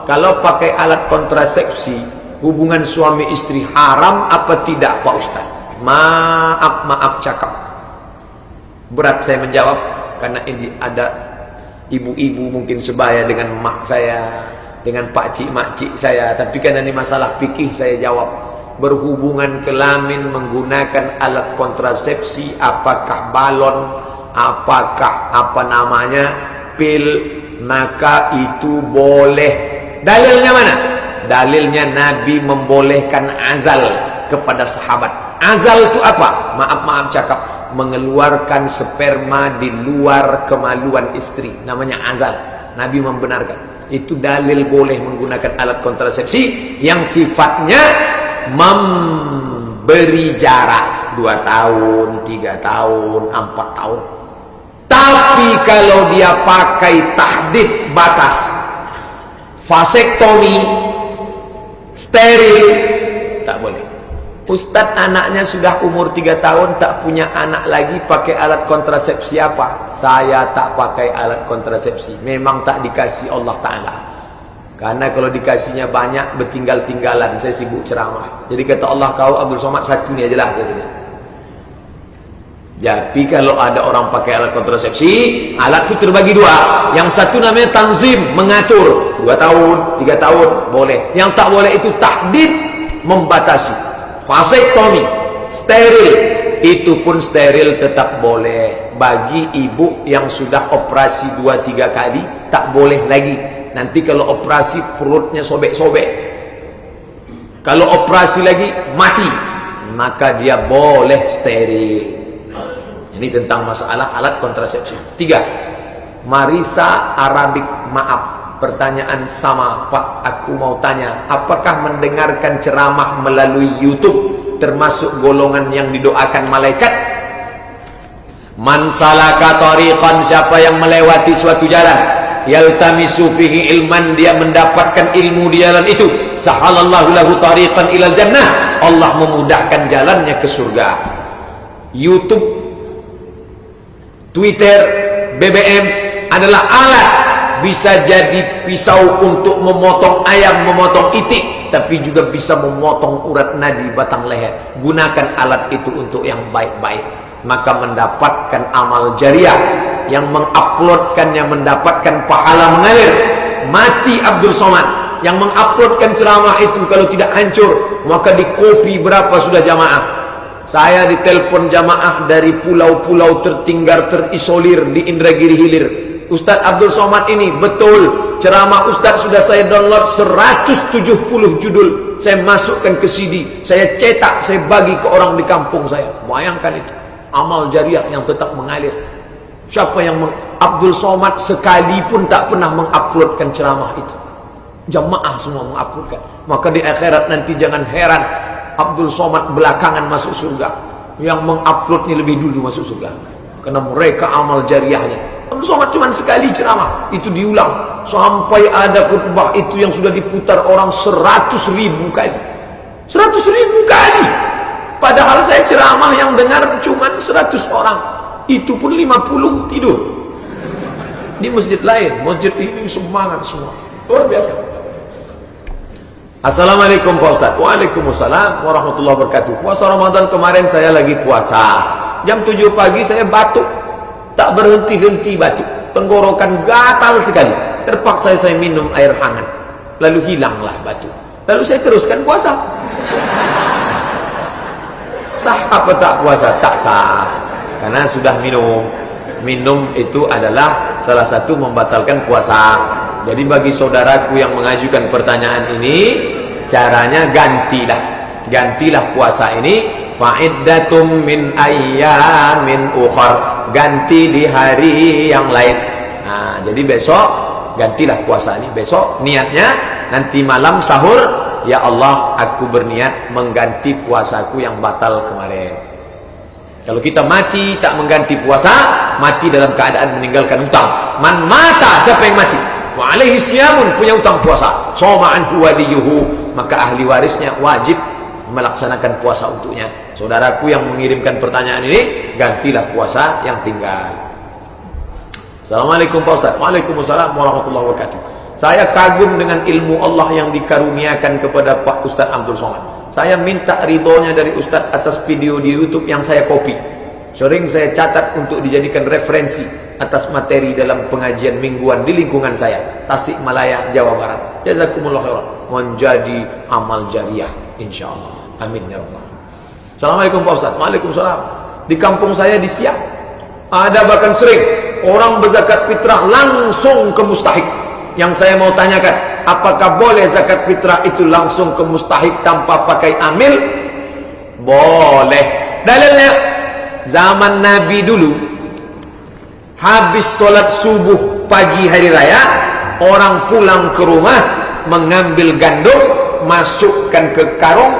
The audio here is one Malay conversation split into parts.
kalau pakai alat kontrasepsi, hubungan suami istri haram apa tidak Pak Ustaz? Maaf cakap. Berat saya menjawab, karena ini ada ibu-ibu mungkin sebaya dengan mak saya, dengan pakcik-makcik saya. Tapi karena ini masalah fikih, saya jawab. Berhubungan kelamin menggunakan alat kontrasepsi, apakah balon, apakah pil, maka itu boleh. Dalilnya mana? Dalilnya Nabi membolehkan azal kepada sahabat. Azal itu apa? Maaf cakap, mengeluarkan sperma di luar kemaluan istri, namanya azal. Nabi membenarkan. Itu dalil boleh menggunakan alat kontrasepsi yang sifatnya memberi jarak 2 tahun, 3 tahun, 4 tahun. Tapi kalau dia pakai tahdid batas, vasektomi, steril, tak boleh. Ustadz anaknya sudah umur 3 tahun tak punya anak lagi, pakai alat kontrasepsi apa? Saya tak pakai alat kontrasepsi, memang tak dikasih Allah Ta'ala. Karena kalau dikasihnya banyak, bertinggal-tinggalan, saya sibuk ceramah. Jadi kata Allah, kau Abdul Somad satu ni aja lah, katanya. Jadi kalau ada orang pakai alat kontrasepsi, alat itu terbagi 2. Yang satu namanya tanzim, mengatur, 2 tahun, 3 tahun, boleh. Yang tak boleh itu tahdid, membatasi. Vasektomi, steril, itu pun steril tetap boleh. Bagi ibu yang sudah operasi 2-3 kali, tak boleh lagi. Nanti kalau operasi perutnya sobek-sobek, kalau operasi lagi mati, maka dia boleh steril. Ini tentang masalah alat kontrasepsi. 3. Marisa Arabik, maaf, pertanyaan sama Pak, aku mau tanya, apakah mendengarkan ceramah melalui YouTube termasuk golongan yang didoakan malaikat? Man salaka tariqan, siapa yang melewati suatu jalan, yaltamisu fihi ilman, dia mendapatkan ilmu di jalan itu, sahalallahu lahu tariqan ilal jannah, Allah memudahkan jalannya ke surga. YouTube, Twitter, BBM adalah alat, bisa jadi pisau untuk memotong ayam, memotong itik, tapi juga bisa memotong urat nadi batang leher. Gunakan alat itu untuk yang baik-baik, maka mendapatkan amal jariah. Yang menguploadkannya mendapatkan pahala mengalir. Mati Abdul Somad yang menguploadkan ceramah itu, kalau tidak hancur, maka dikopi berapa sudah jamaah. Saya ditelepon jamaah dari pulau-pulau tertinggal, terisolir di Indragiri Hilir. Ustadz Abdul Somad ini, betul, ceramah Ustadz sudah saya download 170 judul, saya masukkan ke CD, saya cetak, saya bagi ke orang di kampung saya. Bayangkan itu, amal jariah yang tetap mengalir. Siapa yang Abdul Somad sekalipun tak pernah menguploadkan ceramah itu, jamaah semua menguploadkan. Maka di akhirat nanti jangan heran Abdul Somad belakangan masuk surga, yang menguploadnya lebih dulu masuk surga, karena mereka amal jariahnya. Abdul Somad cuma sekali ceramah, itu diulang sampai ada khutbah itu yang sudah diputar orang 100.000 kali. 100.000 kali. Padahal saya ceramah yang dengar cuma 100 orang, itu pun 50 tidur di masjid lain. Masjid ini semangat semua, luar biasa. Assalamualaikum Pak Ustaz. Waalaikumsalam warahmatullahi wabarakatuh. Puasa Ramadan kemarin saya lagi puasa, jam 7 pagi saya batuk, tak berhenti-henti batuk, tenggorokan gatal sekali. Terpaksa saya minum air hangat, lalu hilanglah batuk. Lalu saya teruskan puasa. Sah apa tak puasa? Tak sah, karena sudah minum. Minum itu adalah salah satu membatalkan puasa. Jadi bagi saudaraku yang mengajukan pertanyaan ini, caranya gantilah puasa ini, fa'iddatum min ayyamin ukhar, ganti di hari yang lain. Nah, jadi besok gantilah puasa ini, besok niatnya nanti malam sahur, ya Allah, aku berniat mengganti puasaku yang batal kemarin. Kalau kita mati tak mengganti puasa, mati dalam keadaan meninggalkan hutang. Man mata, siapa yang mati, wa alaihi siyamun, punya hutang puasa, soma'an huwadiyuhu, maka ahli warisnya wajib melaksanakan puasa untuknya. Saudaraku yang mengirimkan pertanyaan ini, gantilah puasa yang tinggal. Assalamualaikum Pak Ustaz. Waalaikumsalam warahmatullahi wabarakatuh. Saya kagum dengan ilmu Allah yang dikaruniakan kepada Pak Ustadz Abdul Somad. Saya minta ridhonya dari Ustadz atas video di YouTube yang saya copy. Sering saya catat untuk dijadikan referensi atas materi dalam pengajian mingguan di lingkungan saya, Tasikmalaya, Jawa Barat. Jazakumullah khairan. Menjadi amal jariah insyaallah. Amin ya rabbal alamin. Assalamualaikum Pak Ustadz. Waalaikumsalam. Di kampung saya di Siak ada bahkan sering orang berzakat fitrah langsung ke mustahik. Yang saya mau tanyakan, apakah boleh zakat fitrah itu langsung ke mustahik tanpa pakai amil? Boleh. Dalilnya, zaman Nabi dulu, habis sholat subuh pagi hari raya, orang pulang ke rumah, mengambil gandum, masukkan ke karung,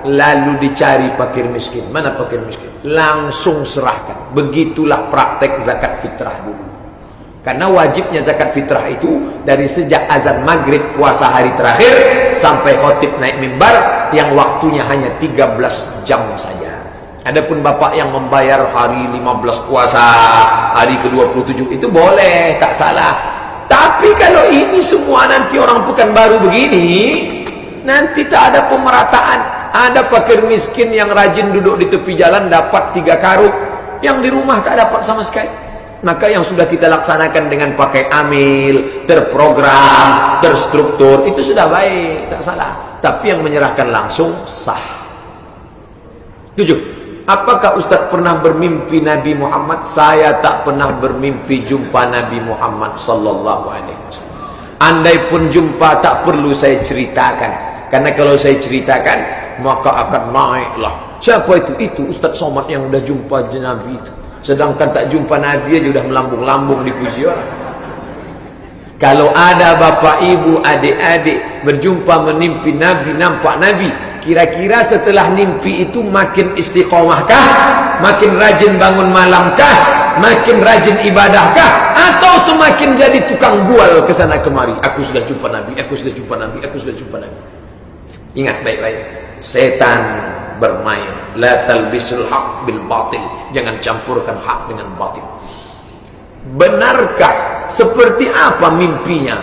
lalu dicari fakir miskin. Mana fakir miskin? Langsung serahkan. Begitulah praktek zakat fitrah dulu. Karena wajibnya zakat fitrah itu dari sejak azan maghrib puasa hari terakhir sampai khotib naik mimbar yang waktunya hanya 13 jam saja. Adapun bapak yang membayar hari 15 puasa, hari ke-27 itu boleh, tak salah. Tapi kalau ini semua nanti orang Pekanbaru begini, nanti tak ada pemerataan. Ada fakir miskin yang rajin duduk di tepi jalan dapat 3 karung, yang di rumah tak dapat sama sekali. Maka yang sudah kita laksanakan dengan pakai amil, terprogram, terstruktur, itu sudah baik, tak salah. Tapi yang menyerahkan langsung sah. 7. Apakah Ustaz pernah bermimpi Nabi Muhammad? Saya tak pernah bermimpi jumpa Nabi Muhammad sallallahu alaihi wasallam. Andai pun jumpa tak perlu saya ceritakan. Karena kalau saya ceritakan maka akan naiklah. Siapa itu? Itu Ustaz Somad yang udah jumpa Nabi itu. Sedangkan tak jumpa Nabi aja sudah melambung-lambung dipuji orang. Kalau ada bapak ibu adik-adik berjumpa menimpi Nabi, nampak Nabi, kira-kira setelah mimpi itu makin istiqomahkah, makin rajin bangun malamkah, makin rajin ibadahkah, atau semakin jadi tukang bual ke sana kemari? Aku sudah jumpa Nabi, aku sudah jumpa Nabi, aku sudah jumpa Nabi. Ingat baik-baik, setan bermain. La talbisul haq bil batil. Jangan campurkan hak dengan batil. Benarkah? Seperti apa mimpinya?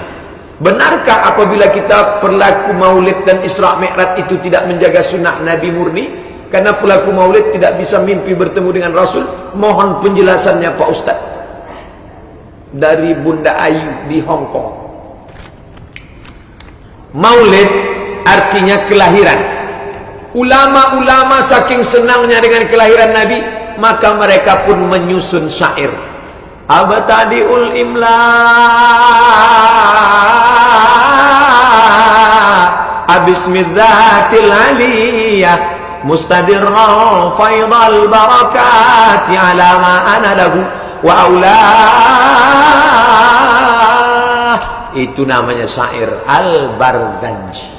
Benarkah apabila kita berlaku maulid dan Isra Mi'raj itu tidak menjaga sunnah Nabi murni? Karena pelaku maulid tidak bisa mimpi bertemu dengan Rasul. Mohon penjelasannya Pak Ustaz. Dari Bunda Ayu di Hong Kong. Maulid artinya kelahiran. Ulama-ulama saking senangnya dengan kelahiran Nabi, maka mereka pun menyusun syair. Abtadi'ul imla abismidzatil aliyah mustadirra faidal barakati ala ma ana lahu wa aulah. Itu namanya syair Al-Barzanji.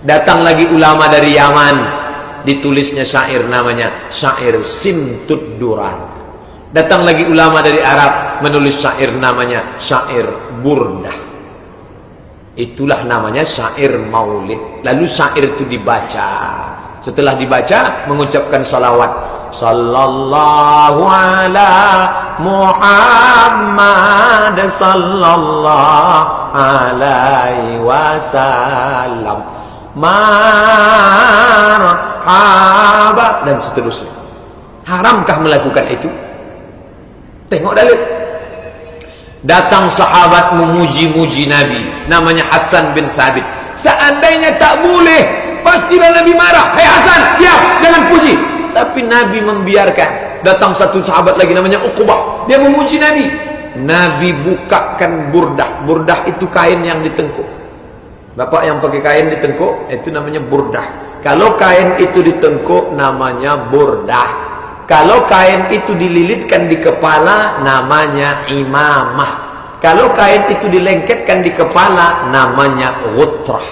Datang lagi ulama dari Yaman, ditulisnya syair namanya syair Simtud Durar. Datang lagi ulama dari Arab, menulis syair namanya syair Burdah. Itulah namanya syair maulid. Lalu syair itu dibaca. Setelah dibaca, mengucapkan salawat. Sallallahu ala Muhammad sallallahu alaihi wasallam. Marhaba, dan seterusnya. Haramkah melakukan itu? Tengok dalil. Datang sahabat memuji-muji Nabi, namanya Hasan bin Sabit. Seandainya tak boleh, pastilah Nabi marah. Hei Hasan, diam, jangan puji. Tapi Nabi membiarkan. Datang satu sahabat lagi namanya Uqbah, dia memuji Nabi. Nabi bukakan burdah. Burdah itu kain yang ditengkuk. Bapak yang pakai kain ditengkuk, itu namanya burdah. Kalau kain itu ditengkuk, namanya burdah. Kalau kain itu dililitkan di kepala, namanya imamah. Kalau kain itu dilengketkan di kepala, namanya ghutrah.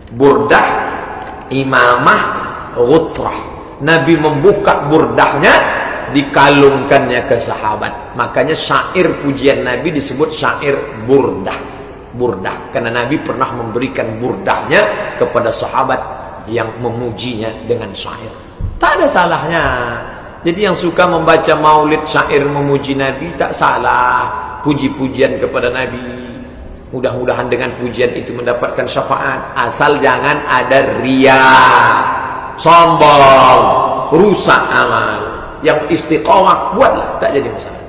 Burdah, imamah, ghutrah. Nabi membuka burdahnya, dikalungkannya ke sahabat. Makanya syair pujian Nabi disebut syair burdah. Burdah, karena Nabi pernah memberikan burdahnya kepada sahabat yang memujinya dengan syair. Tak ada salahnya. Jadi yang suka membaca maulid syair memuji Nabi tak salah. Puji-pujian kepada Nabi. Mudah-mudahan dengan pujian itu mendapatkan syafaat. Asal jangan ada riya, sombong, rusak amal. Yang istiqomah buatlah, tak jadi masalah.